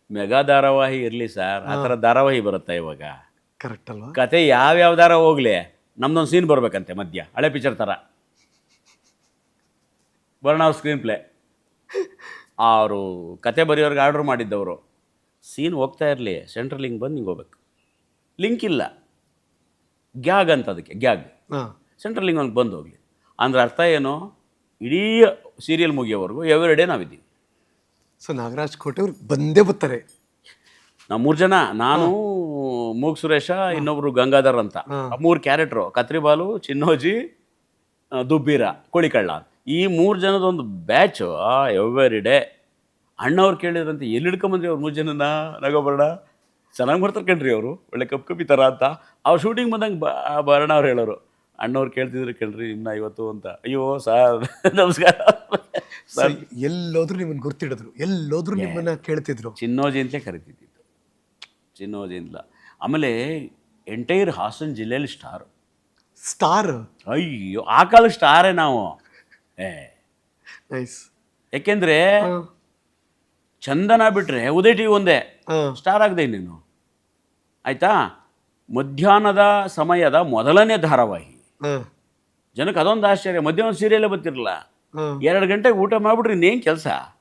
Mega ಧಾರಾವಾಹಿ ಇರಲಿ sir, ಆ ಥರ ಧಾರಾವಾಹಿ ಬರುತ್ತಾ ಇವಾಗ? ಕರೆಕ್ಟ್ ಅಲ್ವಾ? ಕತೆ ಯಾವ್ಯಾವ ದಾರ ಹೋಗ್ಲಿ, ನಮ್ದೊಂದು ಸೀನ್ ಬರಬೇಕಂತೆ ಮಧ್ಯ, ಹಳೆ ಪಿಕ್ಚರ್ ಥರ ಬರ್ಣ ಅವ್ರ ಸ್ಕ್ರೀನ್ ಪ್ಲೇ. ಅವರು ಕತೆ ಬರೆಯೋರ್ಗೆ ಆರ್ಡ್ರ್ ಮಾಡಿದ್ದವರು, ಸೀನ್ ಹೋಗ್ತಾ ಇರಲಿ, ಸೆಂಟ್ರಲ್ ಲಿಂಕ್ ಬಂದು ಹಿಂಗೆ ಹೋಗ್ಬೇಕು, ಲಿಂಕ್ ಇಲ್ಲ, ಗ್ಯಾಗ್ ಅಂತ ಅದಕ್ಕೆ, ಗ್ಯಾಗ್, ಹಾಂ ಸೆಂಟ್ರಲ್ ಲಿಂಕ್ ಒಂದು ಬಂದು ಹೋಗಲಿ ಅಂದ್ರೆ ಅರ್ಥ ಏನು, ಇಡೀ ಸೀರಿಯಲ್ ಮುಗಿಯೋವರೆಗೂ ಎವ್ರಿ ಡೇ ನಾವಿದ್ದೀವಿ. ಸೊ ನಾಗರಾಜ್ ಕೋಟೆ ಅವ್ರು ಬಂದೇ ಬರ್ತಾರೆ. ನಾವು 3 ಜನ, ನಾನು, ಮೂಗ್ ಸುರೇಶ, ಇನ್ನೊಬ್ರು ಗಂಗಾಧರ್ ಅಂತ, 3 ಕ್ಯಾರೆಕ್ಟ್ರು, ಕತ್ರಿಬಾಲು, ಚಿನ್ನೋಜಿ, ದುಬ್ಬೀರ, ಕೋಳಿಕಳ್ಳ, ಈ 3 ಜನದೊಂದು ಬ್ಯಾಚು ಎವ್ರಿ ಡೇ. ಅಣ್ಣವ್ರು ಕೇಳಿದ್ರಂತೆ, ಎಲ್ಲಿ ಹಿಡ್ಕೊಂಬಂದ್ರಿ ಅವ್ರು 3 ಜನನ ನಗೋಬರ್ಣ, ಚೆನ್ನಾಗಿ ಮಾಡ್ತಾರೆ ಕಣ್ರಿ ಅವರು, ಒಳ್ಳೆ ಕಪ್ಪಿ ಥರ ಅಂತ. ಅವ್ರು ಶೂಟಿಂಗ್ ಬಂದಂಗೆ ಬರೋಣ ಅವ್ರು ಹೇಳೋರು, ಅಣ್ಣವ್ರು ಕೇಳ್ತಿದ್ರು ಕಣ್ರಿ ನಿಮ್ಮನ್ನ ಇವತ್ತು ಅಂತ. ಅಯ್ಯೋ ಸರ್ ನಮಸ್ಕಾರ ಸೊ ಎಲ್ಲೋದ್ರು ನಿಮ್ಮನ್ನು ಗುರ್ತಿಡಿದ್ರು, ಎಲ್ಲೋದ್ರು ನಿಮ್ಮನ್ನ ಕೇಳ್ತಿದ್ರು. ಚಿನ್ನೋಜಿ ಅಂತಲೇ ಕರಿತಿದ್ದಿದ್ದು, ಚಿನ್ನೋಜಿ ಅಂತ. ಆಮೇಲೆ ಎಂಟೈರ್ ಹಾಸನ ಜಿಲ್ಲೆಯಲ್ಲಿ ಸ್ಟಾರು. ಸ್ಟಾರ್. ಅಯ್ಯೋ ಆ ಕಾಲ ಸ್ಟಾರೇ ನಾವು. ನೈಸ್. ಯಾಕೆಂದರೆ ಚಂದನ ಬಿಟ್ಟರೆ ಉದಯ ಟಿ ವಿ ಒಂದೇ ಸ್ಟಾರ್ ಆಗದೆ ಇನ್ನೇನು ಆಯಿತಾ. ಮಧ್ಯಾಹ್ನದ ಸಮಯದ ಮೊದಲನೇ ಧಾರಾವಾಹಿ, ಜನಕ್ಕೆ ಅದೊಂದು ಆಶ್ಚರ್ಯ, ಮಧ್ಯಾಹ್ನ ಸೀರಿಯಲ್ಲೇ ಬರ್ತಿರಲಿಲ್ಲ. 2 ಗಂಟೆಗೆ ಊಟ ಮಾಡಿಬಿಟ್ರೆ ಇನ್ನೇನು ಕೆಲಸ,